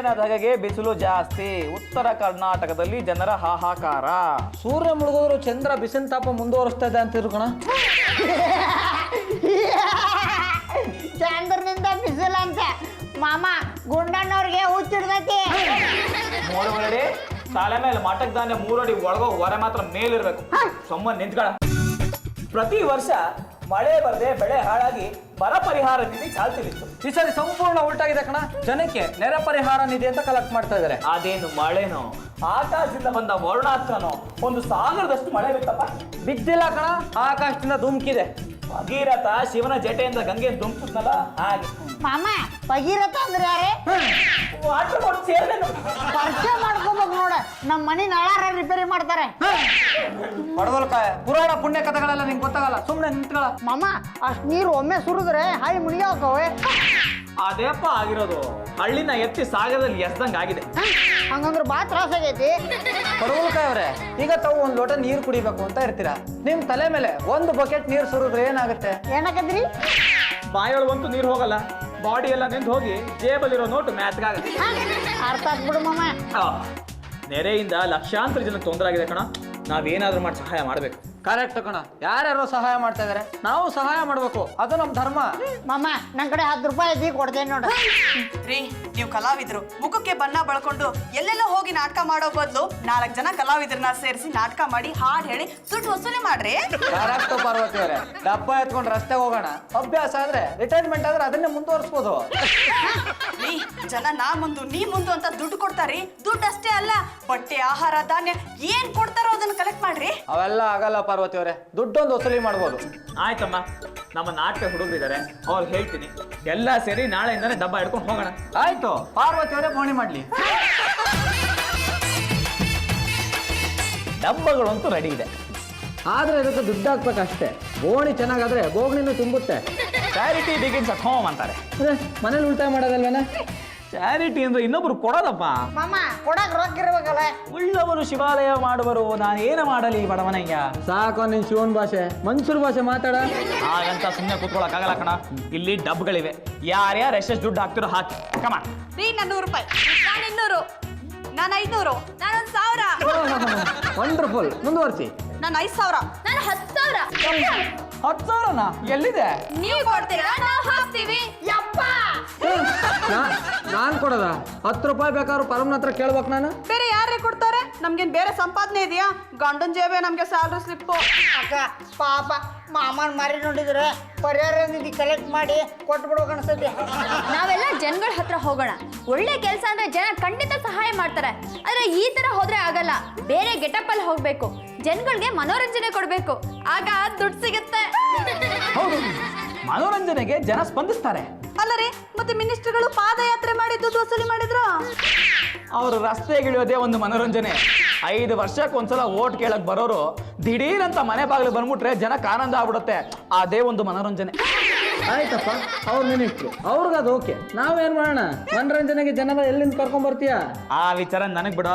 ಸೂರ್ಯನ ಧಗೆಗೆ ಬಿಸಿಲು ಜಾಸ್ತಿ, ಉತ್ತರ ಕರ್ನಾಟಕದಲ್ಲಿ ಜನರ ಹಾಹಾಕಾರ. ಸೂರ್ಯ ಮುಳುಗೋದ್ರು ಚಂದ್ರ ಬಿಸಿನ ತಾಪ ಮುಂದುವರಿಸ್ತಾ ಇದೆ ಅಂತಿದ್ರು ಕಣ. ಚಂದ್ರನಿಂದ ಬಿಸಿಲು ಅಂತ ಮಾಮ ಗುಂಡಣ್ಣವ್ರಿಗೆ ಹುಚ್ಚಿಡ್ದೈತಿ. ನೋಡುವಳಿ ತಲೆ ಮೇಲೆ ಮಟಕ್ ಧಾನ್ಯ 3 ಅಡಿ ಒಳಗೋ ಹೊರೆ ಮಾತ್ರ ಮೇಲಿರ್ಬೇಕು. ಸೊಮ್ಮ ನಿಂತ್ಗಳ. ಪ್ರತಿ ವರ್ಷ ಮಳೆ ಬರದೆ ಬೆಳೆ ಹಾಳಾಗಿ ಬರ ಪರಿಹಾರ ನಿಧಿ ಚಾಲ್ತಿಲಿತ್ತು. ಈ ಸರಿ ಸಂಪೂರ್ಣ ಉಲ್ಟಾಗಿದೆ ಕಣ. ಜನಕ್ಕೆ ನೆರೆ ಪರಿಹಾರ ನಿಧಿ ಅಂತ ಕಲೆಕ್ಟ್ ಮಾಡ್ತಾ ಇದಾರೆ. ಅದೇನು ಮಳೆನೋ ಆಕಾಶದಿಂದ ಬಂದ ವರುಣಾಸ್ತ್ರನೋ, ಒಂದು ಸಾಗರದಷ್ಟು ಮಳೆ ಬಿತ್ತಪ್ಪ. ಬಿದ್ದಿಲ್ಲ ಕಣ, ಆಕಾಶದಿಂದ ಧುಮುಕಿದೆ. ಭಗೀರಥ ಶಿವನ ಜಟೆಯಿಂದ ಗಂಗೆ ಧುಮುಕಿದ್ನಲ್ಲ ಹಾಗೆ. ಮಾಮ ಭಗೀರಥ ಅಂದ್ರೆ ಯಾರೇ? ವಾಟರ್ ಬೋರ್ಡ್ ಸೇರ್ದೇನು? ಪರಿಚಯ ಮಾಡ್ಕೋಬೇಕು ನೋಡ. ನಮ್ಮ ಮನೆ ನಳಾರ ರಿಪೇರಿ ಮಾಡ್ತಾರೆ. ಪಡವಲ್ಕಾಯ ಪುರಾಣ ಪುಣ್ಯ ಕಥೆಗಳೆಲ್ಲ ನಿಂಗೆ ಗೊತ್ತಾಗಲ್ಲ, ಸುಮ್ಮನೆ ನಿಂತ್ಗಳ. ಮಾಮ ಅಷ್ಟ್ ನೀರು ಒಮ್ಮೆ ಸುರಿದ್ರೆ ಹಾಯಿ ಮುಣಿಯೋಕವೆ. ಅದೇಪ್ಪ ಆಗಿರೋದು, ಹಳ್ಳಿನ ಎತ್ತಿ ಸಾಗರದಲ್ಲಿ ಎಸ್ದಂಗ್ ಆಗಿದೆ. ಹಂಗಂದ್ರೆ ಬಾ ತ್ರಾಸಾಗೈತಿ. ಪಡವಲ್ಕಾಯ ಅವ್ರೆ, ಈಗ ತಾವು ಒಂದ್ ಲೋಟ ನೀರು ಕುಡಿಬೇಕು ಅಂತ ಇರ್ತೀರಾ. ನಿಮ್ ತಲೆ ಮೇಲೆ 1 ಬಕೆಟ್ ನೀರು ಸುರಿದ್ರೆ ಏನಾಗುತ್ತೆ? ಏನಕ್ಕದ್ರಿ? ಬಾಯೊಳಗಂತೂ ನೀರು ಹೋಗಲ್ಲ, ಬಾಡಿ ಎಲ್ಲ ನಿಂತು ಹೋಗಿ ಜೇಬಲ್ಲಿರೋ ನೋಟು ಮ್ಯಾತ್ಗಾಗತ್ತೆ. ಅರ್ಥ ಆಗ್ಬಿಡು ಮಾಮ. ನೆರೆಯಿಂದ ಲಕ್ಷಾಂತರ ಜನಕ್ಕೆ ತೊಂದರೆ ಆಗಿದೆ ಕಣ. ನಾವೇನಾದ್ರೂ ಮಾಡಿ ಸಹಾಯ ಮಾಡ್ಬೇಕು. ಕರೆಕ್ಟ್ ಕಣ, ಯಾರ್ಯಾರೋ ಸಹಾಯ ಮಾಡ್ತಾ ಇದಾರೆ, ನಾವು ಸಹಾಯ ಮಾಡ್ಬೇಕು, ಅದು ನಮ್ ಧರ್ಮ. ಮಾಮ ನನ್ ಕಡೆ 10 ರೂಪಾಯಿ ಐತಿ, ಕೊಡ್ತೇನೆ ನೋಡು. ರೀ, ನೀವು ಕಲಾವಿದ್ರು ಮುಖಕ್ಕೆ ಬಣ್ಣ ಬಳ್ಕೊಂಡು ಎಲ್ಲೆಲ್ಲ ಹೋಗಿ ನಾಟಕ ಮಾಡೋ ಬದಲು 4 ಜನ ಕಲಾವಿದ್ರನ್ನ ಸೇರಿಸಿ ನಾಟಕ ಮಾಡಿ ಹಾಡು ಹೇಳಿ ದುಡ್ಡು ವಸೂಲಿ ಮಾಡ್ರಿ. ಕರೆಕ್ಟ್ ಪಾರ್ವತಿ ಅವರೇ, ಡಬ್ಬ ಎತ್ಕೊಂಡು ರಸ್ತೆಗೆ ಹೋಗೋಣ. ಅಭ್ಯಾಸ ಆದ್ರೆ ರಿಟೈರ್ಮೆಂಟ್ ಆದ್ರೆ ಅದನ್ನೇ ಮುಂದುವರಿಸಬಹುದು. ರೀ, ಜನ ನಾ ಮುಂದು ನೀ ಮುಂದು ಅಂತ ದುಡ್ಡು ಕೊಡ್ತಾರಿ. ದುಡ್ಡು ಅಷ್ಟೇ ಅಲ್ಲ, ಬಟ್ಟೆ ಆಹಾರ ಧಾನ್ಯ ಏನ್ ಕೊಡ್ತಾರೋ ಅದನ್ನ ಕಲೆಕ್ಟ್ ಮಾಡ್ರಿ. ಅವೆಲ್ಲ ಆಗಲ್ಲ ಪಾರ್ವತಿ ಅವರೇ, ದುಡ್ಡೊಂದು ವಸೂಲಿ ಮಾಡ್ಬೋದು. ಆಯ್ತಮ್ಮ, ನಮ್ಮ ನಾಟಕ ಹುಡುಗರಿದ್ದಾರೆ, ಅವ್ರು ಹೇಳ್ತೀನಿ, ಎಲ್ಲ ಸೇರಿ ನಾಳೆಯಿಂದಾನೆ ಡಬ್ಬ ಹಿಡ್ಕೊಂಡು ಹೋಗೋಣ. ಆಯ್ತು, ಪಾರ್ವತಿ ಅವರೇ ಬೋಣಿ ಮಾಡ್ಲಿ. ಡಬ್ಬಗಳಂತೂ ರೆಡಿ ಇದೆ, ಆದ್ರೆ ಇದಕ್ಕೆ ದುಡ್ಡು ಹಾಕ್ಬೇಕಷ್ಟೇ. ಬೋಣಿ ಚೆನ್ನಾಗಾದ್ರೆ ಬೋಗಣಿನೂ ತುಂಬುತ್ತೆ. ಚಾರಿಟಿ ಬಿಗಿನ್ಸ್ ಅಟ್ ಹೋಮ್ ಅಂತಾರೆ. ಮನೇಲಿ ಉಳಿತಾಯ ಮಾಡೋದಲ್ವೇನ? ಚಾರಿಟಿ ಅಂದ್ರೆ ಇನ್ನೊಬ್ರು ಕೊಡೋದಪ್ಪ. ಮಾಮ ಕೊಡಕ್ ರೊಕ್ಕ ಇರ್ಬೇಕಲ್ಲ. ಉಳ್ಳವರು ಶಿವಾಲಯ ಮಾಡುವರು, ನಾನೇನ ಮಾಡಲಿ ಬಡವನಯ್ಯ. ಸಾಕು ನಿನ್ ಶಿವನ್ ಭಾಷೆ, ಮನ್ಸೂರ್ ಭಾಷೆ ಮಾತಾಡ. ಹಾಗಂತ ಸುಮ್ಮನೆ ಕೂತ್ಕೊಳ್ಳೋಕ್ಕಾಗಲ್ಲ ಕಣ. ಇಲ್ಲಿ ಡಬ್ಗಳಿವೆ, ಯಾರ್ಯಾರು ಎಷ್ಟೆಷ್ಟು ದುಡ್ಡು ಹಾಕ್ತಿರೋ ಹಾಕಿ. ಕಮ ರೀ, ನಾನು 100 ರೂಪಾಯಿ, ನಾನು 200, ನಾನು 500, ನಾನು 1000, ವಂಡರ್ಫುಲ್. ಮುಂದುವರಿಸಿ. ನಾನು 5000, ನಾನು 10,000. 10,000ನಾ? ಎಲ್ಲಿದೆ? ನೀವು ಕೊಡ್ತೀರಾ, ನಾವು ಹಾಕ್ತೀವಿ. ಯಪ್ಪ ನಾನ್ ಕೊಡದ? 10 ರೂಪಾಯಿ ಬೇಕಾದ್ರೂ ಪರಮ್ನ ಹತ್ರ ಕೇಳ್ಬೇಕು ನಾನು. ಬೇರೆ ಯಾರೇ ಕೊಡ್ತಾರೆ? ನಮ್ಗೇನ್ ಬೇರೆ ಸಂಪಾದನೆ ಇದೆಯಾ? ಗಂಡನ ಜೇಬೆ ನಮ್ಗೆ ಸ್ಯಾಲ್ರಿ ಸ್ಲಿಪ್ಪು. ಅಕ್ಕ ಪಾಪ ಮಾಮನ್ ಮಾರಿ ನೋಡಿದ್ರೆ ಪರಿಹಾರ ನಿಧಿ ಕಲೆಕ್ಟ್ ಮಾಡಿ ಕೊಟ್ಬಿಡ್ಬೇಕು ಅನ್ಸತಿ. ನಾವೆಲ್ಲ ಜನಗಳ ಹತ್ರ ಹೋಗೋಣ. ಒಳ್ಳೆ ಕೆಲಸ ಅಂದ್ರೆ ಜನ ಖಂಡಿತ ಸಹಾಯ ಮಾಡ್ತಾರೆ. ಆದ್ರೆ ಈ ತರ ಹೋದ್ರೆ ಆಗಲ್ಲ. ಬೇರೆ ಗೆಟಪ್ ಅಲ್ಲಿ ಹೋಗ್ಬೇಕು, ಜನಗಳಿಗೆ ಮನೋರಂಜನೆ ಕೊಡ್ಬೇಕು, ಆಗ ದುಡ್ಡು ಸಿಗುತ್ತೆ. ಹೌದು, ಮನೋರಂಜನೆಗೆ ಜನ ಸ್ಪಂದಿಸ್ತಾರೆ. ಅಲ್ಲರಿ, ಮತ್ತೆ ಮಿನಿಸ್ಟರ್ಗಳು ಪಾದಯಾತ್ರೆ ಮಾಡಿ ದುಡ್ಡು ವಸೂಲಿ ಮಾಡಿದ್ರ? ಅವರು ರಸ್ತೆಗಿಳಿಯೋದೇ ಒಂದು ಮನೋರಂಜನೆ. 5 ವರ್ಷಕ್ಕೊಂದ್ಸಲ ಓಟ್ ಕೇಳಕ್ ಬರೋರು ದಿಢೀರಂತ ಮನೆ ಬಾಗಿಲು ಬಂದ್ಬಿಟ್ರೆ ಜನಕ್ಕೆ ಆನಂದ ಆಗ್ಬಿಡುತ್ತೆ. ಅದೇ ಒಂದು ಮನೋರಂಜನೆ. ಆಯ್ತಪ್ಪ, ಅವ್ರು ಮಿನಿಸ್ಟ್ರು, ಅವ್ರಿಗದು ಓಕೆ. ನಾವೇನ್ ಮಾಡೋಣ? ಮನರಂಜನೆಗೆ ಜನರ ಎಲ್ಲಿಂದ ಕರ್ಕೊಂಡ್ ಬರ್ತೀಯಾ? ಆ ವಿಚಾರ ನನಗ್ ಬಿಡ.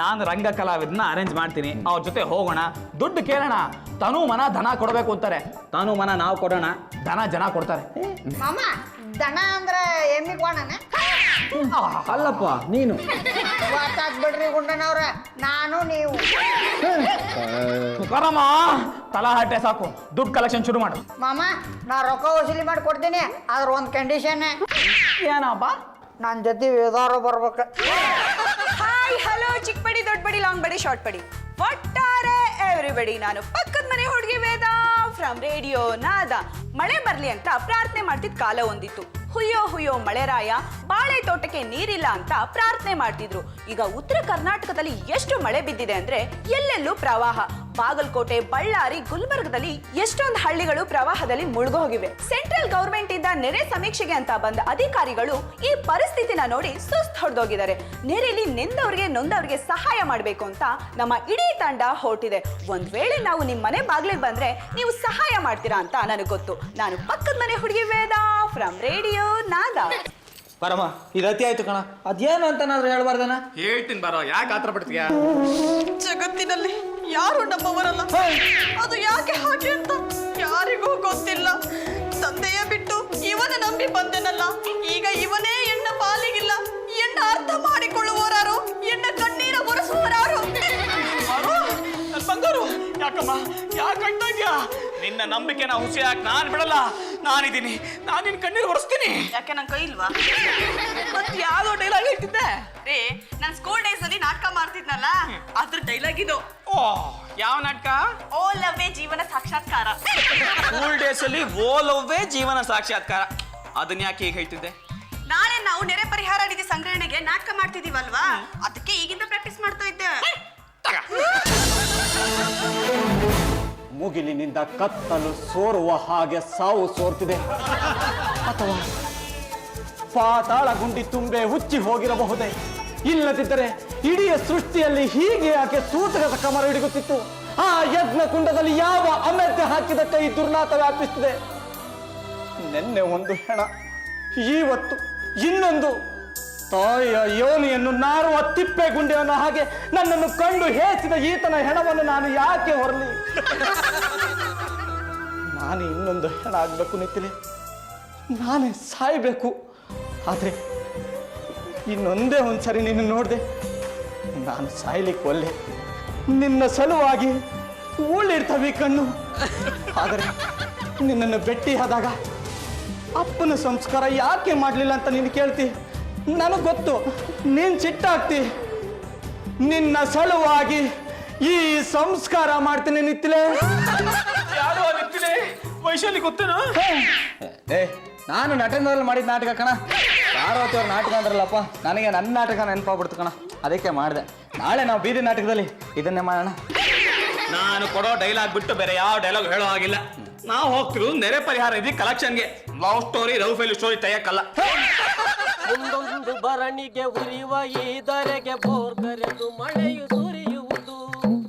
ನಾನು ರಂಗ ಕಲಾವಿದನ್ನ ಅರೇಂಜ್ ಮಾಡ್ತೀನಿ, ಅವ್ರ ಜೊತೆ ಹೋಗೋಣ, ದುಡ್ಡು ಕೇಳೋಣ. ತನು ಮನ ಧನ ಕೊಡಬೇಕು ಅಂತಾರೆ, ತನು ಮನ ನಾವು ಕೊಡೋಣ, ಧನ ಜನ ಕೊಡ್ತಾರೆ. ಮಾಮ ದನ ಅಂದ್ರೆ ಎಮ್ಮಿ ಕೋಣನ? ಅಲ್ಲಪ್ಪ ನೀನು. ಗೊತ್ತಾಗ್ಬಿಡ್ರಿ ಗುಂಡನವ್ರ, ನಾನು ನೀವು. ಕರಮ್ಮ ತಲಹಟ್ಟೆ ಸಾಕು, ದುಡ್ಡು ಕಲೆಕ್ಷನ್ ಶುರು ಮಾಡು. ಮಾಮ ನಾ ರೊಕ್ಕ ವಸೂಲಿ ಮಾಡಿ ಕೊಡ್ತೀನಿ, ಆದ್ರೆ ಒಂದು ಕಂಡೀಷನ್. ಏನಪ್ಪ? ನನ್ನ ಜೊತೆ ವೇದಾರು ಬರ್ಬೇಕು. ಹಾಯ್, ಹಲೋ, ಚಿಕ್ಕ ಬಡಿ, ದೊಡ್ಡ ಬಡಿ, ಲಾಂಗ್ ಬಡಿ, ಶಾರ್ಟ್ ಬಡಿ, ಒಟ್ಟಾರೆ ಎವ್ರಿಬಡಿ. ನಾನು ಪಕ್ಕದ ಮನೆ ಹುಡುಗಿ ವೇದ ಫ್ರಮ್ ರೇಡಿಯೋ ನಾದ. ಮಳೆ ಬರ್ಲಿ ಅಂತ ಪ್ರಾರ್ಥನೆ ಮಾಡ್ತಿದ್ ಕಾಲ ಒಂದಿತ್ತು. ಹುಯ್ಯೋ ಹುಯ್ಯೋ ಮಳೆರಾಯ, ಬಾಳೆ ತೋಟಕ್ಕೆ ನೀರಿಲ್ಲ ಅಂತ ಪ್ರಾರ್ಥನೆ ಮಾಡ್ತಿದ್ರು. ಈಗ ಉತ್ತರ ಕರ್ನಾಟಕದಲ್ಲಿ ಎಷ್ಟು ಮಳೆ ಬಿದ್ದಿದೆ ಅಂದ್ರೆ ಎಲ್ಲೆಲ್ಲೂ ಪ್ರವಾಹ. ಬಾಗಲಕೋಟೆ, ಬಳ್ಳಾರಿ, ಗುಲ್ಬರ್ಗದಲ್ಲಿ ಎಷ್ಟೊಂದು ಹಳ್ಳಿಗಳು ಪ್ರವಾಹದಲ್ಲಿ ಮುಳುಗೋಗಿವೆ. ಸೆಂಟ್ರಲ್ ಗವರ್ಮೆಂಟ್ ಇಂದ ನೆರೆ ಸಮೀಕ್ಷೆಗೆ ಅಂತ ಬಂದ ಅಧಿಕಾರಿಗಳು ಈ ಪರಿಸ್ಥಿತಿನ ನೋಡಿ ಸುಸ್ತು ಹೊಡೆದೋಗಿದ್ದಾರೆ. ನೆರೆಯಲ್ಲಿ ನೆಂದವ್ರಿಗೆ ನೊಂದವ್ರಿಗೆ ಸಹಾಯ ಮಾಡಬೇಕು ಅಂತ ನಮ್ಮ ಇಡೀ ತಂಡ ಹೊರಟಿದೆ. ಒಂದ್ ವೇಳೆ ನಾವು ನಿಮ್ ಮನೆ ಬಾಗ್ಲಿಗೆ ಬಂದ್ರೆ ನೀವು ಸಹಾಯ ಮಾಡ್ತೀರಾ ಅಂತ ನನಗೆ ಗೊತ್ತು. ನಾನು ಪಕ್ಕದ ಮನೆ ಹುಡುಗಿ ವೇದ ಫ್ರಮ್ ರೇಡಿಯೋ ನಾದ. ಪರಮ, ಇದು ಅತಿ ಆಯ್ತು ಕಣ. ಅದೇನು ಅಂತನಾದ್ರೂ ಹೇಳ್ಬಾರ್ದನ? ಹೇಳ್ತೀನಿ ಬರೋ, ಯಾಕೆ ಆತರ ಪಡ್ತೀಯ? ಜಗತ್ತಿನಲ್ಲಿ ಯಾರು ನಮ್ಮವರಲ್ಲ, ಅದು ಯಾಕೆ ಹಾಗೆ ಅಂತ ಯಾರಿಗೂ ಗೊತ್ತಿಲ್ಲ. ತಂದೆಯ ಬಿಟ್ಟು ಇವನ ನಂಬಿ ಬಂದೆನಲ್ಲ, ಈಗ ಇವನೇ ಎಣ್ಣ ಪಾಲಿಗಿಲ್ಲ. ಎಣ್ಣ ಅರ್ಥ ಮಾಡಿ ಚಿಕ್ಕಮ್ಮ ಯಾಕೆ ಅಳ್ತಾ ಇದ್ಯಾ? ನಿನ್ನ ನಂಬಿಕೆನ ಹುಸಿ ಹಾಕಿ ನಾನು ಬಿಡಲ್ಲ. ನಾನಿದ್ದೀನಿ, ನಾನು ನಿನ್ನ ಕಣ್ಣೀರು ಒರೆಸ್ತೀನಿ. ಯಾಕೆ ನನ್ ಕೈ ಇಲ್ವಾ? ಮತ್ ಯಾವ್ದೋ ಡೈಲಾಗ್ ಹೇಳ್ತಿದ್ದೆ ರೇ, ನಾನ್ ಸ್ಕೂಲ್ ಡೇಸ್ ಅಲ್ಲಿ ನಾಟಕ ಮಾಡ್ತಿದ್ನಲ್ಲ, ಅದ್ರ ಡೈಲಾಗ್ ಇದು. ಓ, ಯಾವ ನಾಟಕ? ಓ ಲವ್ವೇ ಜೀವನ ಸಾಕ್ಷಾತ್ಕಾರ. ಸ್ಕೂಲ್ ಡೇಸ್ ಅಲ್ಲಿ ಓ ಲವ್ವೇ ಜೀವನ ಸಾಕ್ಷಾತ್ಕಾರ. ಅದನ್ನ ಯಾಕೆ ಈಗ ಹೇಳ್ತಿದ್ದೆ? ನಾಳೆ ನಾವು ನೆರೆ ಪರಿಹಾರ ನಿಧಿ ಸಂಗ್ರಹಣೆಗೆ ನಾಟಕ ಮಾಡ್ತಿದೀವಲ್ವಾ, ಅದಕ್ಕೆ ಈಗಿಂದ ಪ್ರಾಕ್ಟೀಸ್ ಮಾಡ್ತಾ ಇದ್ದೆ. ಮುಗಿಲಿನಿಂದ ಕತ್ತಲು ಸೋರುವ ಹಾಗೆ ಸಾವು ಸೋರ್ತಿದೆ, ಅಥವಾ ಪಾತಾಳ ಗುಂಡಿ ತುಂಬೆ ಹುಚ್ಚಿ ಹೋಗಿರಬಹುದೇ? ಇಲ್ಲದಿದ್ದರೆ ಇಡೀ ಸೃಷ್ಟಿಯಲ್ಲಿ ಹೀಗೆ ಯಾಕೆ ಸೂತಕದ ಕಮರ ಹಿಡಿಗುತ್ತಿತ್ತು? ಆ ಯಜ್ಞ ಕುಂಡದಲ್ಲಿ ಯಾವ ಅಮೆದ್ದೆ ಹಾಕಿದ ಕೈ ದುರ್ನಾತ ವ್ಯಾಪಿಸುತ್ತಿದೆ? ನಿನ್ನೆ ಒಂದು ಹೆಣ, ಇವತ್ತು ಇನ್ನೊಂದು. ತಾಯಿಯ ಯೋನಿಯನ್ನು ನಾರುವ ತಿಪ್ಪೆ ಗುಂಡಿಯನ್ನು ಹಾಗೆ ನನ್ನನ್ನು ಕಂಡು ಹೇಸಿದ ಈತನ ಹೆಣವನ್ನು ನಾನು ಯಾಕೆ ಹೊರಲಿ? ನಾನೇ ಇನ್ನೊಂದು ಹೆಣ ಆಗ್ಬೇಕು ನಿಂತಿಲೆ, ನಾನೇ ಸಾಯ್ಬೇಕು. ಆದ್ರೆ ಇನ್ನೊಂದೇ ಒಂದ್ಸರಿ ನಿನ್ನ ನೋಡಿದೆ, ನಾನು ಸಾಯ್ಲಿಕ್ಕೆ ಒಲ್ಲೆ. ನಿನ್ನ ಸಲುವಾಗಿ ಉಳಿರ್ತವೆ ಕಣ್ಣು. ಆದರೆ ನಿನ್ನನ್ನು ಭೇಟಿಯಾದಾಗ ಅಪ್ಪನ ಸಂಸ್ಕಾರ ಯಾಕೆ ಮಾಡಲಿಲ್ಲ ಅಂತ ನೀನು ಕೇಳ್ತಿ. ನನಗೆ ಗೊತ್ತು, ನೀನು ಚಿಟ್ಟಾಗ್ತಿ. ನಿನ್ನ ಸಲುವಾಗಿ ಈ ಸಂಸ್ಕಾರ ಮಾಡ್ತೀನಿ ನಿತ್ತಿಲೆ. ಯಾರು ನಿಂತಿದೆ? ವೈಶಾಲಿ ಗೊತ್ತೇನಾ? ಏ, ನಾನು ನಟನದಲ್ಲಿ ಮಾಡಿದ ನಾಟಕ ಕಣ. ಪಾರ್ವತಿ ಅವ್ರ ನಾಟಕ ಅಂದ್ರಲ್ಲಪ್ಪ, ನನಗೆ ನನ್ನ ನಾಟಕ ನೆನಪಾಗ್ಬಿಡ್ತು ಕಣ, ಅದಕ್ಕೆ ಮಾಡಿದೆ. ನಾಳೆ ನಾವು ಬೀದಿ ನಾಟಕದಲ್ಲಿ ಇದನ್ನೇ ಮಾಡೋಣ. ನಾನು ಕೊಡೋ ಡೈಲಾಗ್ ಬಿಟ್ಟು ಬೇರೆ ಯಾವ ಡೈಲಾಗ್ ಹೇಳೋ ಹಾಗಿಲ್ಲ. ನಾವು ಹೋಗ್ತಿರೋದು ನೆರೆ ಪರಿಹಾರ ನಿಧಿ ಕಲೆಕ್ಷನ್ಗೆ. Love story, love fail story ತೆಗೆಯಕ್ಕಲ್ಲ. ಮುಂದೊಂದು ಭರಣಿಗೆ ಉರಿಯುವ ಈ ಧರೆಗೆ ಬೋರ್ಗರೆದು ಮಳೆಯು ಸುರಿಯುವುದು.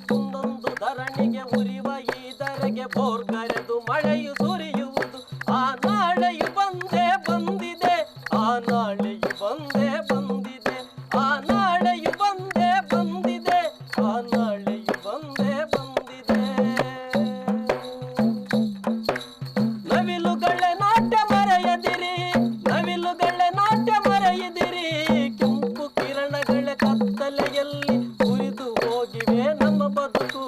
ಮುಂದೊಂದು ಧರಣಿಗೆ ಉರಿಯುವ ಈ ಧರೆಗೆ ಬೋರ್ಗರೆದು ಮಳೆಯು ಸುರಿಯುವುದು. ಆ ನಾಳೆಯು ಬಂದೇ ಬಂದಿದೆ, ಆ ನಾಳೆಯು ಬಂದೇ ಬಂದಿದೆ, ಆ ನಾಳೆಯು ಬಂದೇ ಬಂದಿದೆ, ಆ ನಾಳೆಯು ಬಂದೇ ಬಂದಿದೆ. ನವಿಲುಗಳೇ ನಾಟ್ಯ ಮರೆಯದಿರಿ, ನವಿಲುಗಳೇ ನಾಟ್ಯ ಮರೆಯದಿರಿ. ಕೆಂಪು ಕಿರಣಗಳ ಕತ್ತಲೆಯಲ್ಲಿ ಉರಿದು ಹೋಗಿವೆ ನಮ್ಮ ಬದುಕು,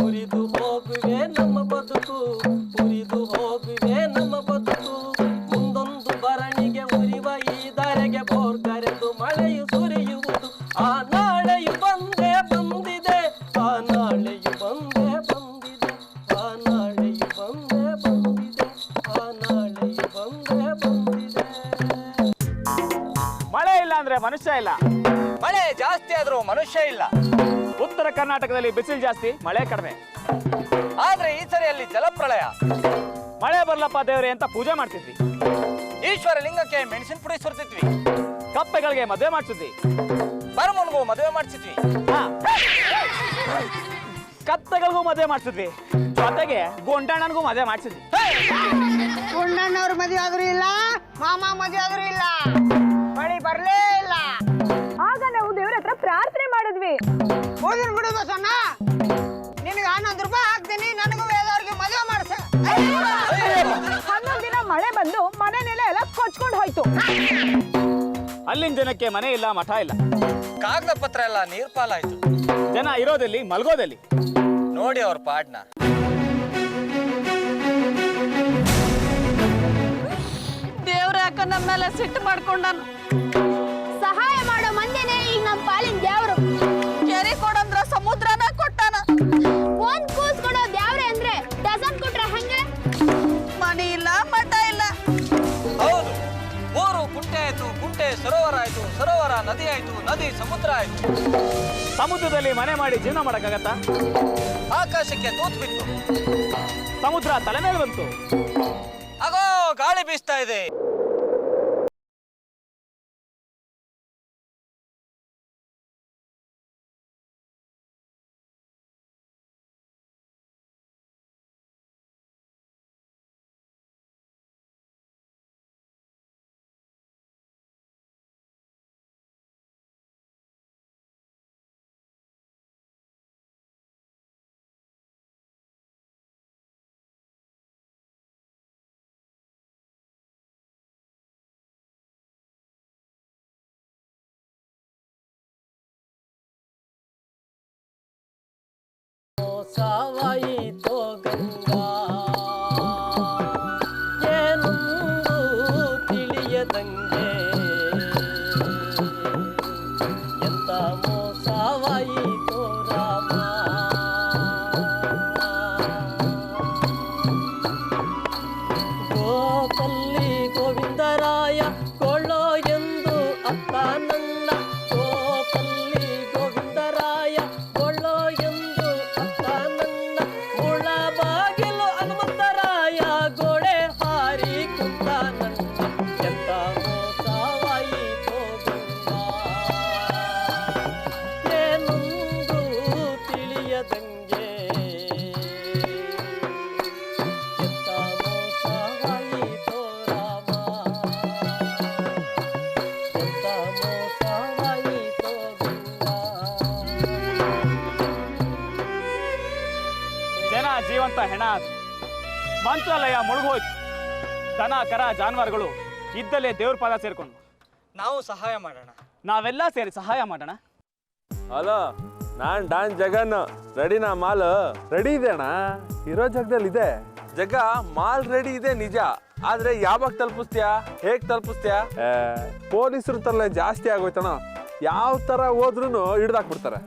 ಉರಿದು ಹೋಗುವೆ ನಮ್ಮ ಬದುಕು, ಉರಿದು ಹೋಗುವೆ ನಮ್ಮ ಬದುಕು. ಮುಂದೊಂದು ಭರಣಿಗೆ ಉರಿವ ಈ ಧರೆಗೆ ಬೋರ್ಗರೆದು ಮಳೆಯು ಸುರಿಯುವುದು. ಆ ನಾಳೆಯು ಬಂದೇ ಬಂದಿದೆ, ಆ ನಾಳೆಯು ಬಂದೇ ಬಂದಿದೆ, ಆ ನಾಳೆಯು ಬಂದೇ ಬಂದಿದೆ, ಆ ನಾಳೆಯು ಬಂದೇ ಬಂದಿದೆ. ಮಳೆ ಇಲ್ಲ ಅಂದ್ರೆ ಮನುಷ್ಯ ಇಲ್ಲ. ಮಳೆ ಜಾಸ್ತಿ ಆದ್ರೂ ಮನುಷ್ಯ ಇಲ್ಲ. ಉತ್ತರ ಕರ್ನಾಟಕದಲ್ಲಿ ಬಿಸಿಲು ಜಾಸ್ತಿ, ಮಳೆ ಕಡಿಮೆ. ಆದ್ರೆ ಈ ಸರಿ ಅಲ್ಲಿ ಜಲಪ್ರಳಯ. ಮಳೆ ಬರ್ಲಪ್ಪ ದೇವ್ರೆ ಅಂತ ಪೂಜೆ ಮಾಡ್ತಿದ್ವಿ. ಈಶ್ವರ ಲಿಂಗಕ್ಕೆ ಮೆಣಸಿನ ಪುಡಿ ಸುರ್ತಿದ್ವಿ. ಕಪ್ಪೆಗಳಿಗೆ ಮದುವೆ ಮಾಡ್ತಿದ್ವಿ. ಬರಮನ್ಗೂ ಮದುವೆ ಮಾಡಿಸಿದ್ವಿ. ಹಾ, ಕತ್ತೆಗಳಿಗೂ ಮದುವೆ ಮಾಡ್ತಿದ್ವಿ. ಜೊತೆಗೆ ಗೊಂಡಣ್ಣನಿಗೂ ಮದುವೆ ಮಾಡ್ಸಿದ್ವಿ. ಗುಂಡಣ್ಣವ್ರ ಮದುವೆ ಆದ್ರೂ ಇಲ್ಲ, ಮಾಮ ಮದುವೆ ಆದ್ರೂ ಇಲ್ಲ, ಮಳಿ ಬರ್ಲೇ ಇಲ್ಲ. ಆಗ ನಾವು ದೇವ್ರ ಹತ್ರ ಪ್ರಾರ್ಥನೆ ಮಾಡಿದ್ವಿ. ಹೋದಿನ ಬಿಡು ಬಸಣ್ಣ, ನಿನಗೆ 11 ರೂಪಾಯಿ ಹಾಕ್ತೀನಿ, ನನಗೂ ವೇದವ್ರಿಗೆ ಮದುವೆ ಮಾಡ್ಸ. 11 ದಿನ ಮಳೆ ಬಂದು ಮನೆನೆಲ್ಲ ಎಲ್ಲ ಕೊಚ್ಕೊಂಡು ಹೋಯ್ತು. ಅಲ್ಲಿನ ಜನಕ್ಕೆ ಮನೆ ಇಲ್ಲ, ಮಠ ಇಲ್ಲ. ಕಾಗದ ಪತ್ರ ಎಲ್ಲ ನೀರ್ ಪಾಲಾಯ್ತು. ಜನ ಇರೋದಲ್ಲಿ ಮಲ್ಗೋದಲ್ಲಿ. ನೋಡಿ ಅವ್ರ ಪಾಡ್ನ. ದೇವ್ರ ಯಾಕ ನಮ್ಮ ಮೇಲೆ ಸಿಟ್ಟು ಮಾಡ್ಕೊಂಡನು. ಸಹಾಯ ಮಾಡೋ ಮಂದಿನೇ ಈಗ ನಮ್ಮ ಪಾಲಿನ ದೇವ್ರು. ಕೆರೆ ಕೊಡಂದ್ರ ಸಮುದ್ರನ ಕೊಟ್ಟಾನ. ಒಂದ್ ಕೂಸ್ಕೊಡೋ ದೇವ್ರೆ ಅಂದ್ರೆ ಡಜನ್ ಕೊಟ್ರೆ ಹಂಗೆ. ಮನೆ ಇಲ್ಲ, ಮಠ ಇಲ್ಲ. ಹೌದು, ಊರು ಕುಂಟೆ ಆಯ್ತು, ಕುಂಟೆ ಸರೋವರ ಆಯ್ತು, ಸರೋವರ ನದಿ ಆಯ್ತು, ನದಿ ಸಮುದ್ರ ಆಯ್ತು. ಸಮುದ್ರದಲ್ಲಿ ಮನೆ ಮಾಡಿ ಜೀವನ ಮಾಡಕ್ಕಾಗತ್ತಾ? ಆಕಾಶಕ್ಕೆ ತೂತ್ ಬಿತ್ತು. ಸಮುದ್ರ ತಲೆ ಮೇಲೆ ಬಂತು. ಆಗೋ ಗಾಳಿ ಬೀಸ್ತಾ ಇದೆ. ನನ್ನ ಕೋಪಲ್ಲಿ ಗೋವಿಂದರಾಯ ಕೊಳ್ಳೋ ಎಂದು ಅತ್ತ ನನ್ನ ಮುಳ ಬಾಗಿಲು ಹನುಮಂತರಾಯ ಗೋಡೆ ಹಾರಿ ಕುಂತ ನನ್ನ ಎಂತ ಮೋಸವಾಯಿತೋ ಗಂಗ ಏನೊಂದು ತಿಳಿಯದಂಗೆ ಎಂತ ಮೋಸವಾಯಿತೋ ರಾಮ ಎಂತ ಮೋಸವಾಯಿತೋ ಗಂಗ ಜನ ಜೀವಂತ ಹೆಣ ಆದ್ರು. ಮಂತ್ರಾಲಯ ಮುಳುಗೋಯ್ತು. ದನ ಕರ ಜಾನುವಾರುಗಳು ಇದ್ದಲ್ಲೇ ದೇವ್ರ ಪಾದ ಸೇರ್ಕೊಂಡು ನಾವು ಸಹಾಯ ಮಾಡೋಣ. ನಾವೆಲ್ಲ ಸೇರಿ ಸಹಾಯ ಮಾಡೋಣ. ಹಲೋ, ನಾನ್ ಡಾನ್ ಜಗನ್. ರೆಡಿನಾ ಮಾಲ್? ರೆಡಿ ಇದೆ ಅಣ್ಣ, ಇರೋ ಜಾಗದಲ್ಲಿ ಇದೆ. ಜಗ ಮಾಲ್ ರೆಡಿ ಇದೆ ನಿಜ, ಆದ್ರೆ ಯಾವಾಗ ತಲುಪಿಸ್ತೀಯಾ, ಹೇಗ್ ತಲುಪಿಸ್ತೀಯಾ? ಪೊಲೀಸರು ತರಲೆ ಜಾಸ್ತಿ ಆಗೋಯ್ತಣ್ಣ. ಯಾವ ತರ ಹೋದ್ರು ಹಿಡ್ದಾಕ್ಬಿಡ್ತಾರೆ.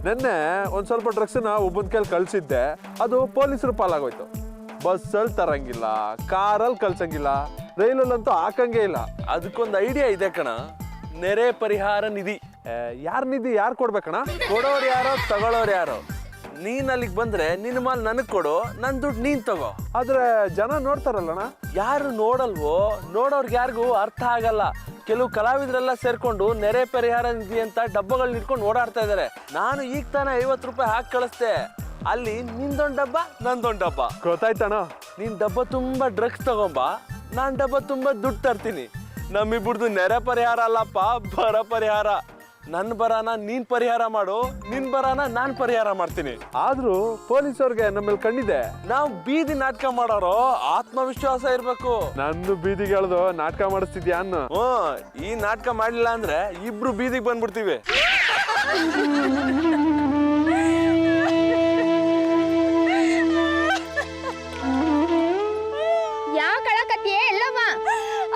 ನೆನ್ನೆ ಒಂದ್ ಸ್ವಲ್ಪ ಡ್ರಗ್ಸ್ನ ಒಬ್ಬನ ಕೈಲಿ ಕಳ್ಸಿದ್ದೆ, ಅದು ಪೊಲೀಸರು ಪಾಲಾಗೋಯ್ತು. ಬಸ್ಸಲ್ಲಿ ತರಂಗಿಲ್ಲ, ಕಾರಲ್ಲಿ ಕಳ್ಸಂಗಿಲ್ಲ, ರೈಲಲ್ಲಂತೂ ಹಾಕಂಗೇ ಇಲ್ಲ. ಅದಕ್ಕೊಂದು ಐಡಿಯಾ ಇದೆ ಕಣ, ನೆರೆ ಪರಿಹಾರ ನಿಧಿ. ಯಾರ ನಿಧಿ ಯಾರು ಕೊಡ್ಬೇಕಣ್ಣ? ಕೊಡೋರು ಯಾರೋ ತಗೊಳ್ಳೋರು ಯಾರೋ. ನೀನ್ ಅಲ್ಲಿಗೆ ಬಂದ್ರೆ ನಿನ್ನ ಮಾಲ್ ನನಗ್ ಕೊಡು, ನನ್ ದುಡ್ಡು ನೀನ್ ತಗೋ. ಆದ್ರೆ ಜನ ನೋಡ್ತಾರಲ್ಲಣ್ಣ. ಯಾರು ನೋಡಲ್ವೋ, ನೋಡೋರ್ಗೆ ಯಾರಿಗೂ ಅರ್ಥ ಆಗಲ್ಲ. ಕೆಲವು ಕಲಾವಿದರೆಲ್ಲ ಸೇರ್ಕೊಂಡು ನೆರೆ ಪರಿಹಾರ ನಿಧಿ ಅಂತ ಡಬ್ಬಗಳನ್ನ ಇಟ್ಕೊಂಡು ಓಡಾಡ್ತಾ ಇದಾರೆ. ನಾನು ಈಗ ತಾನೇ 50 ರೂಪಾಯಿ ಹಾಕಿ ಕಳಿಸ್ದೆ. ಅಲ್ಲಿ ನಿಂದೊಂದ್ ಡಬ್ಬ ನಂದೊಂದ್ ಡಬ್ಬ. ಗೊತ್ತಾಯ್ತಣ್ಣ? ನೀನ್ ಡಬ್ಬ ತುಂಬಾ ಡ್ರಗ್ಸ್ ತಗೊಂಬ, ನಾನ್ ಡಬ್ಬ ತುಂಬಾ ದುಡ್ಡು ತರ್ತೀನಿ. ನಮ್ಮಿಬ್ಬರದು ನೆರೆ ಪರಿಹಾರ ಅಲ್ಲಪ್ಪ, ಬರ ಪರಿಹಾರ. ನನ್ನ ಬರಾನ ನೀನ್ ಪರಿಹಾರ ಮಾಡು, ನಿನ್ ಬರಾನ ನಾನ್ ಪರಿಹಾರ ಮಾಡ್ತೀನಿ. ಆದ್ರೂ ಪೊಲೀಸವ್ರಿಗೆ ನಮ್ಮಲ್ಲಿ ಕಣ್ಣಿದೆ. ನಾವು ಬೀದಿ ನಾಟಕ ಮಾಡೋರು, ಆತ್ಮವಿಶ್ವಾಸ ಇರ್ಬೇಕು. ನನ್ನ ಬೀದಿಗೆ ಎಳ್ದು ನಾಟಕ ಮಾಡಿಸ್ತಿದ್ಯಾ ಅನ್ನ? ಈ ನಾಟಕ ಮಾಡ್ಲಿಲ್ಲ ಅಂದ್ರೆ ಇಬ್ರು ಬೀದಿಗೆ ಬಂದ್ಬಿಡ್ತೀವಿ. ಯಾವ ಕಳಕತ್ತಿಯೇ ಎಲ್ಲವ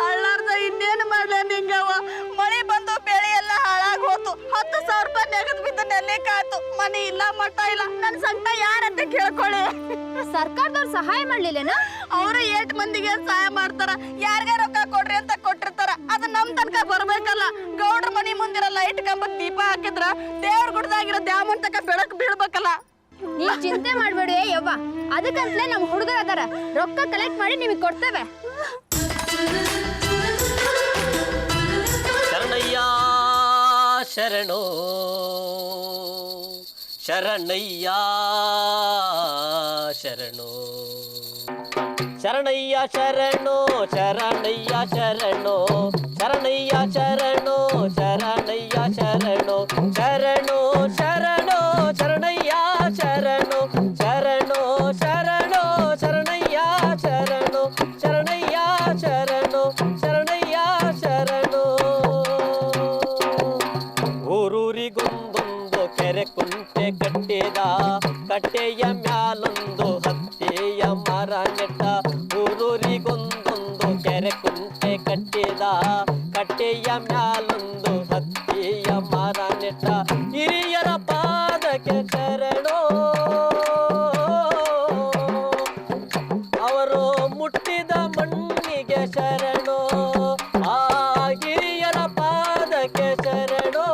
ಅಳ್ಳಾರ್ದ ಇನ್ನೇನು ಮಾಡ್ಲ ನಿಂಗವ. ಮಳೆ ಬಂದು ಬೆಳೆ ಎಲ್ಲ ಹಾಳಾಗಿ ಹೋತು. 10,000 ರೂಪಾಯಿ ನೆಗದ್ ಬಿದ್ದು ನೆಲೆ ಕಾಯ್ತು. ಮನೆ ಇಲ್ಲ, ಮಠ ಇಲ್ಲ. ನನ್ ಸಂಕಟ ಯಾರಂತ ಕೇಳ್ಕೊಳ್ಳಿ. ಸರ್ಕಾರದವ್ರು ಸಹಾಯ ಮಾಡ್ಲಿಲ್ಲೇನ? ಅವ್ರು 8 ಮಂದಿಗೆ ಸಹಾಯ ಮಾಡ್ತಾರ. ಯಾರ್ಗ ರೊಕ್ಕ ಕೊಡ್ರಿ ಅಂತ ಕೊಟ್ಟಿರ್ತಾರ. ಅದು ನಮ್ ತನಕ ಬರ್ಬೇಕಲ್ಲ. ಗೌಡ್ರ ಮನಿ ಮುಂದಿರೋ ಲೈಟ್ ಕಂಬಕ್ ದೀಪ ಹಾಕಿದ್ರ ದೇವ್ರ ಗುಡ್ದಾಗಿರೋ ದ್ಯಾಮನ್ ತಕ ಬೆಳಕು ಬೀಳ್ಬೇಕಲ್ಲ. ನೀವ್ ಚಿಂತೆ ಮಾಡ್ಬೇಡಿ ಯವ್ವ, ಅದಕ್ಕಂತಲೇ ನಮ್ ಹುಡುಗರು ಅದಾರ, ರೊಕ್ಕ ಕಲೆಕ್ಟ್ ಮಾಡಿ ನಿಮಗೆ ಕೊಡ್ತೇವೆ. ಶರಣಯ್ಯ ಶರಣೋ ಶರಣಯ್ಯ ಶರಣೋ ಶರಣಯ್ಯ ಶರಣೋ ಶರಣಯ್ಯ ಶರಣೋ ಶರಣಯ್ಯ ಶರಣೋ ಶರಣಯ್ಯ ಶರಣೋ ಶರಣೋ ಶರಣೋ ಶರಣಯ್ಯ ಶರಣೋ ಶರಣೋ ಶರಣೋ ಶರಣಯ್ಯ ಶರಣೋ ಶರಣಯ್ಯ ಶರಣೋ ಶರಣಯ್ಯ ಶರಣೋ. ಊರೂರಿಗೊಂದೊಂದು ಕೆರೆ ಕುಂಟೆ ಕಟ್ಟಿದ, ಕಟ್ಟೆಯ ಮ್ಯಾಲೊಂದು ಹತ್ತೆಯ ಮರ ನೆಟ್ಟ. ಊರೂರಿಗೊಂದೊಂದು ಕೆರೆ ಕುಂಟೆ ಕಟ್ಟಿದ, ಕಟ್ಟೆಯ ಮ್ಯಾಲೊಂದು ಹತ್ತೆಯ ಮರ ನೆಟ್ಟ. ಹಿರಿಯರ ಪಾದಕ್ಕೆ ಶರಣೋ, ಅವರು ಮುಟ್ಟಿದ ಮಣ್ಣಿಗೆ ಶರಣೋ. ಆ ಹಿರಿಯರ ಪಾದಕ್ಕೆ ಶರಣೋ,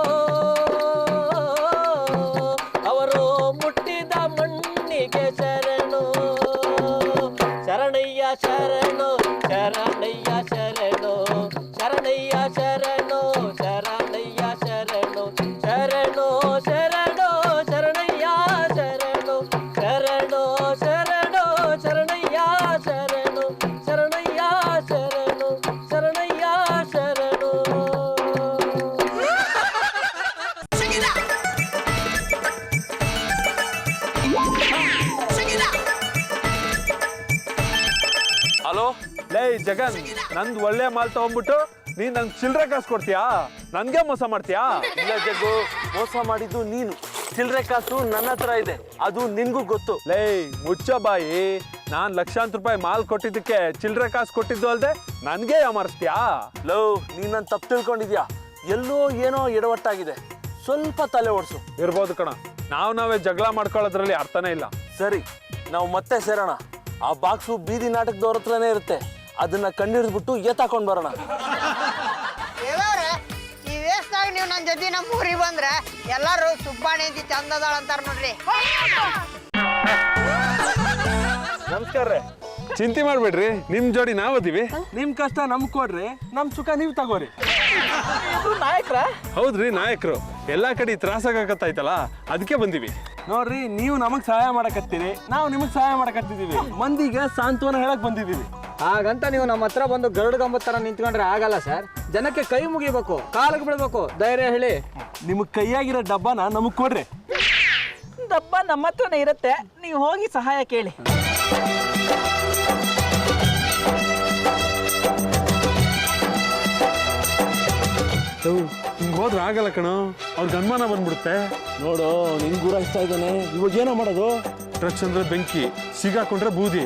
ಅವರು ಮುಟ್ಟಿದ ಮಣ್ಣಿಗೆ ಶರಣೋ. ಶರಣಯ್ಯ ಶರಣೋ ಶರಣಯ್ಯ ಶರಣೋ ಶರಣಯ್ಯ ಶರಣೋ ಶರಣಯ್ಯ ಶರಣೋ ಶರಣೋ ಶರಣೋ ಶರಣಯ್ಯ ಶರಣೋ ಶರಣೋ ಶರಣೋ ಶರಣಯ್ಯ ಶರಣೋ ಶರಣಯ್ಯ ಶರಣೋ ಶರಣಯ್ಯ ಶರಣೋ. ಹಲೋ, ಲೇ ಜಗನ್, ನಂದು ಒಳ್ಳೆ ಮಾಲ್ ತಗೊಂಡ್ಬಿಟ್ಟು ನೀನ್ ನಂಗೆ ಚಿಲ್ಲರೆ ಕಾಸು ಕೊಡ್ತೀಯಾ? ನನ್ಗೆ ಮೋಸ ಮಾಡ್ತೀಯಾ? ಇಲ್ಲ ಜಗ್ಗು, ಮೋಸ ಮಾಡಿದ್ದು ನೀನು. ಚಿಲ್ಲರೆ ಕಾಸು ನನ್ನ ಹತ್ರ ಇದೆ, ಅದು ನಿನ್ಗೂ ಗೊತ್ತು. ಲೇ ಮುಚ್ಚ ಬಾಯಿ, ನಾನ್ ಲಕ್ಷಾಂತರ ರೂಪಾಯಿ ಮಾಲ್ ಕೊಟ್ಟಿದ್ದಕ್ಕೆ ಚಿಲ್ಲರೆ ಕಾಸು ಕೊಟ್ಟಿದ್ದು ಅಲ್ದೆ ನನ್ಗೆ ಯಾಮಾರಿಸ್ತೀಯಾ? ಲೋ, ನೀನ್ ನನ್ ತಪ್ಪು ತಿಳ್ಕೊಂಡಿದ್ಯಾ? ಎಲ್ಲೋ ಏನೋ ಎಡವಟ್ಟಾಗಿದೆ, ಸ್ವಲ್ಪ ತಲೆ ಓಡಿಸು. ಇರ್ಬೋದು ಕಣ, ನಾವೇ ಜಗಳ ಮಾಡ್ಕೊಳ್ಳೋದ್ರಲ್ಲಿ ಅರ್ಥನೇ ಇಲ್ಲ. ಸರಿ, ನಾವು ಮತ್ತೆ ಸೇರೋಣ. ಆ ಬಾಕ್ಸು ಬೀದಿ ನಾಟಕದವ್ರ ಹತ್ರನೇ ಇರುತ್ತೆ, ಅದನ್ನ ಕಂಡಿಡಿದ್ಬಿಟ್ಟು ಎತ್ತಾಕೊಂಡ್ ಬರೋಣ. ಈ ವೇಸ್ತಾಗ ನೀವು ನನ್ನ ಜೊತೆ ನಮ್ಮ ಊರಿಗೆ ಬಂದ್ರೆ ಎಲ್ಲಾರು ಸುಬ್ಬಾಣಿ ಅಂತ ಚಂದದಾಳ ಅಂತಾರ ನೋಡ್ರಿ. ನಮಸ್ಕಾರ ರೀ. ಚಿಂತೆ ಮಾಡ್ಬೇಡ್ರಿ, ನಿಮ್ ಜೋಡಿ ನಾವ್ ಅದೀವಿ. ನಿಮ್ ಕಷ್ಟ ನಮ್ಗ್ ಕೊಡ್ರಿ, ನಮ್ ಸುಖ ನೀವ್ ತಗೋರಿ. ನಾಯಕರ ಹೌದ್ರಿ, ನಾಯಕರು. ಎಲ್ಲಾ ಕಡೆ ತ್ರಾಸಾಗತ್ತೈತಲ್ಲ, ಅದಕ್ಕೆ ಬಂದಿವಿ. ನೋಡ್ರಿ, ನೀವು ನಮಗ್ ಸಹಾಯ ಮಾಡಕತ್ತೀರಿ, ನಾವು ನಿಮಗ್ ಸಹಾಯ ಮಾಡಕತ್ತಿದೀವಿ. ಮಂದಿಗೆ ಸಾಂತ್ವನ ಹೇಳಕ್ ಬಂದಿದೀವಿ. ಹಾಗಂತ ನೀವು ನಮ್ಮ ಹತ್ರ ಬಂದು ಗರುಡ ಗಂಬದ ಥರ ನಿಂತ್ಕೊಂಡ್ರೆ ಆಗಲ್ಲ ಸರ್. ಜನಕ್ಕೆ ಕೈ ಮುಗಿಬೇಕು, ಕಾಲಿಗೆ ಬೀಳ್ಬೇಕು, ಧೈರ್ಯ ಹೇಳಿ. ನಿಮಗ್ ಕೈಯಾಗಿರೋ ಡಬ್ಬನ ನಮಗ್ ಕೊಡ್ರಿ. ದಪ್ಪ ನಮ್ಮ ಹತ್ರನೇ ಇರುತ್ತೆ, ನೀವು ಹೋಗಿ ಸಹಾಯ ಕೇಳಿ. ಹಿಂಗ್ ಹೋದ್ರೆ ಆಗಲ್ಲ ಕಣೋ, ಅವ್ರಿಗೆ ಅನುಮಾನ ಬಂದ್ಬಿಡುತ್ತೆ. ನೋಡು, ನಿಂಗ್ ಗುರಾಯಿಸ್ತಾ ಇದ್ದಾನೆ, ಇವಾಗ ಏನೋ ಮಾಡೋದು? ಡ್ರಗ್ಸ್ ಅಂದ್ರೆ ಬೆಂಕಿ, ಸಿಗಾಕೊಂಡ್ರೆ ಬೂದಿ.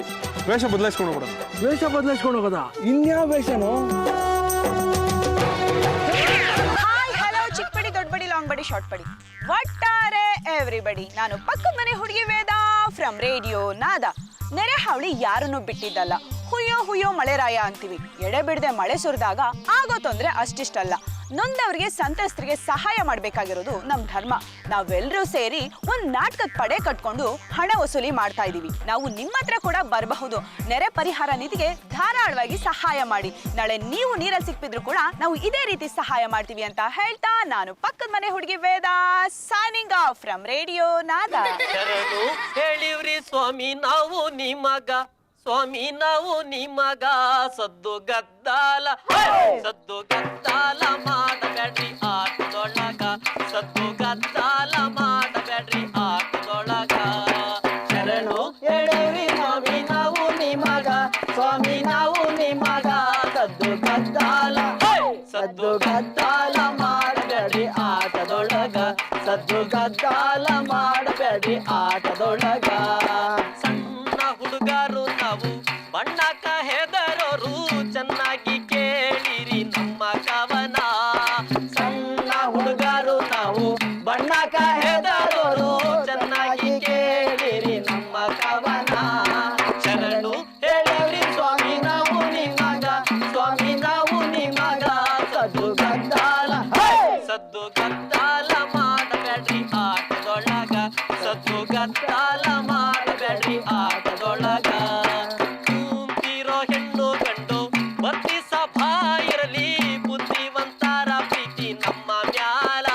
ವೇಷ ಬದಲಾಯಿಸ್ಕೊಂಡು ಹೋಗೋಣ. ವೇಷ ಬದಲಾಯಿಸ್ಕೊಂಡು ಹೋಗೋದ? ಇನ್ಯಾವ ವೇಷನೋ? ಹಾಯ್ ಹಲೋ ಚಿಕ್ಕಪಡಿ ದೊಡ್ಡಬಡಿ ಲಾಂಗ್ ಬಡಿ ಶಾರ್ಟ್ ಬಡಿ ಒಟ್ಟಾರೆ ಎವ್ರಿಬಡಿ. ನಾನು ಪಕ್ಕದ ಮನೆ ಹುಡುಗಿ ವೇದ ಫ್ರಮ್ ರೇಡಿಯೋ ನಾದ. ನೆರೆ ಹಾವಳಿ ಯಾರನ್ನೂ ಬಿಟ್ಟಿದ್ದಲ್ಲ. ಹುಯ್ಯೋ ಹುಯ್ಯೋ ಮಳೆರಾಯ ಅಂತೀವಿ. ಎಡೆ ಬಿಡದೆ ಮಳೆ ಸುರಿದಾಗ ಆಗೋ ತೊಂದರೆ ಅಷ್ಟಿಷ್ಟಲ್ಲ. ನೊಂದವರಿಗೆ ಸಂತ್ರಸ್ತರಿಗೆ ಸಹಾಯ ಮಾಡಬೇಕಾಗಿರೋದು ನಮ್ಮ ಧರ್ಮ. ನಾವೆಲ್ಲರೂ ಸೇರಿ ಒಂದು ನಾಟಕದ ಪಡೆ ಕಟ್ಕೊಂಡು ಹಣ ವಸೂಲಿ ಮಾಡ್ತಾ ಇದೀವಿ. ನಾವು ನಿಮ್ಮ ಹತ್ರ ಕೂಡ ಬರಬಹುದು. ನೆರೆ ಪರಿಹಾರ ನಿಧಿಗೆ ಧಾರಾಳವಾಗಿ ಸಹಾಯ ಮಾಡಿ. ನಾಳೆ ನೀವು ನೀರಲ್ಲಿ ಸಿಕ್ಕಿದ್ರು ಕೂಡ ನಾವು ಇದೇ ರೀತಿ ಸಹಾಯ ಮಾಡ್ತೀವಿ ಅಂತ ಹೇಳ್ತಾ ನಾನು ಪಕ್ಕದ ಮನೆ ಹುಡುಗಿ ವೇದ ಸೈನಿಂಗ್ ಆಫ್ ಫ್ರಮ್ ರೇಡಿಯೋ ನಾದ. ಶರಣು ಹೇಳಿವ್ರಿ ಸ್ವಾಮಿ ನಾವು ನಿಮಗ, ಸ್ವಾಮಿ ನಾವು ನಿಮಗ. ಸದ್ದು ಗದ್ದಾಲ ಸದ್ದು ಗದ್ದಾಲ ಮಾಡಬೇಡ್ರಿ ಆಟದೊಳಗ, ಸದ್ದು ಗದ್ದಾಲ ಮಾಡಬೇಡ್ರಿ ಆಟದೊಳಗ. ಶರಣು ಹೇಳಿವ್ರಿ ಸ್ವಾಮಿ ನಾವು ನಿಮಗ, ಸ್ವಾಮಿ ನಾವು ನಿಮಗ. ಸದ್ದು ಗದ್ದಾಲ ಸದ್ದು ಗದ್ದಾಲ ಮಾಡಬೇಡ್ರಿ ಆಟದೊಳಗ, ಸದ್ದು ಗದ್ದಾಲ ಮಾಡಬೇಡ್ರಿ ಆಟದೊಳಗ. ಸಣ್ಣ ಹುಡುಗರು ನಾವು ಬಣ್ಣಕ್ಕ ಹೆದರೋರು, ಚೆನ್ನಾಗಿ ಕೇಳಿರಿ ನಮ್ಮ ಕವನ. ಸಣ್ಣ ಹುಡುಗರು ನಾವು ಬಣ್ಣಕ್ಕ ಹೆದರೋರು, ಚೆನ್ನಾಗಿ ಕೇಳಿರಿ ನಮ್ಮ ಕವನ. ಶರಣು ಹೇಳಿವ್ರಿ ಸ್ವಾಮಿ ನಾವು ನಿಮಗ, ಸ್ವಾಮಿ ನಾವು ನಿಮಗ. ಸದ್ದು ಗದ್ದಾಲ ಸದ್ದು ಗದ್ದಾಲ ಮಾಡಬೇಡ್ರಿ ಆಟದೊಳಗ, ಸದ್ದು ಗದ್ದಾಲ ಮಾಡಬೇಡ್ರಿ ಆಟದೊಳಗ. ಕೂತಿರೋ ಹೆಣ್ಣು ಗಂಡು ಬತ್ತಿ ಸಭಾ ಇರಲಿ, ಬುದ್ಧಿವಂತರ ಪ್ರೀತಿ ನಮ್ಮ ಮ್ಯಾಲ.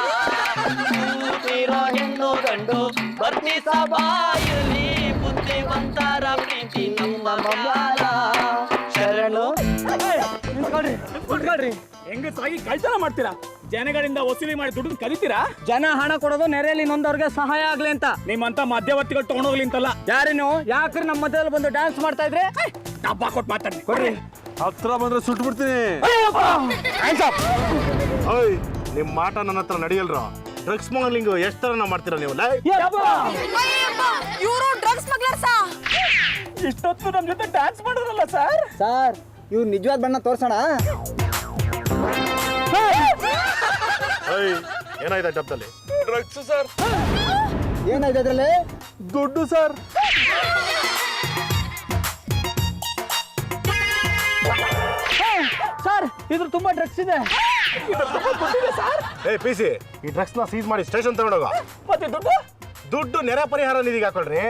ಕೂತಿರೋ ಹೆಣ್ಣು ಗಂಡು ಬತ್ತಿ ಸಭಾ ಇರಲಿ, ಬುದ್ಧಿವಂತರ ಪ್ರೀತಿ ನಮ್ಮ ಮ್ಯಾಲ. ಶರಣು ಕುತ್ಕೊಳ್ರಿ. ಹೆಂಗಸಾಗಿ ಕಳ್ತನ ಮಾಡ್ತೀರಾ? ಜನಗಳಿಂದ ವಸೂಲಿ ಮಾಡಿ ದುಡ್ಡು ಕರಿತೀರಾ? ಜನ ಹಣ ಕೊಡೋದು ನೆರೆಯಲ್ಲಿ ನೊಂದವ್ರಿಗೆ ಸಹಾಯ ಆಗ್ಲಿ ಅಂತ. ನಿಮ್ಮಂತ ಮಧ್ಯವರ್ತಿಗಳು ತಗೊಂಡೋಗ್ಲಿ ಅಂತಲ್ಲ. ಯಾರಿ ನೀವು? ಯಾಕ್ರಿ ನಮ್ಮ ಮಧ್ಯದಲ್ಲಿ ಬಂದು ಡ್ಯಾನ್ಸ್ ಮಾಡ್ತಾ ಇದ್ರಿ? ಡಬ್ಬ ಕೊಟ್ಟು ಮಾತಾಡಿ. ಕೊಡ್ರಿ, ಹತ್ರ ಬಂದ್ರೆ ಸುಟ್ಟು ಬಿಡ್ತೀನಿ. ಓಯ್, ನಿಮ್ ಮಾಟ ನನ್ನ ಹತ್ರ ನಡೆಯಲ್ರ. ಡ್ರಗ್ಸ್ ಸ್ಮಗ್ಲಿಂಗ್ ಎಷ್ಟು ತರ ಮಾಡ್ತೀರಾ ನೀವು? ಇವರು ಡ್ರಗ್ಸ್ ಸ್ಮಗ್ಲರ್ಸಾ? ಇಷ್ಟೊತ್ತು ನಮ್ ಜೊತೆ ಡ್ಯಾನ್ಸ್ ಮಾಡಿದ್ರಲ್ಲ ಸರ್. ಸರ್, ಇವ್ರು ನಿಜವಾದ ಬಣ್ಣ ತೋರ್ಸೋಣ. ಏನಾಯ್ತು ಡಬ್ಬದಲ್ಲಿ? Drugs sir. ಏನಾಯ್ತು ಅದ್ರಲ್ಲಿ? ದುಡ್ಡು ಸರ್. ಸರ್, ಇದ್ರ ತುಂಬಾ ಡ್ರಗ್ಸ್ ಇದೆ. ಏ ಪಿಸಿ, ಈ ಡ್ರಗ್ಸ್ ನ ಸೀಸ್ ಮಾಡಿ ಸ್ಟೇಷನ್ ತಗೊಂಡೋಗ. ಮತ್ತೆ ದುಡ್ಡು ದುಡ್ಡು ನೆರೆ ಪರಿಹಾರ ನಿಧಿಗೆ ಹಾಕೊಳ್ರಿ.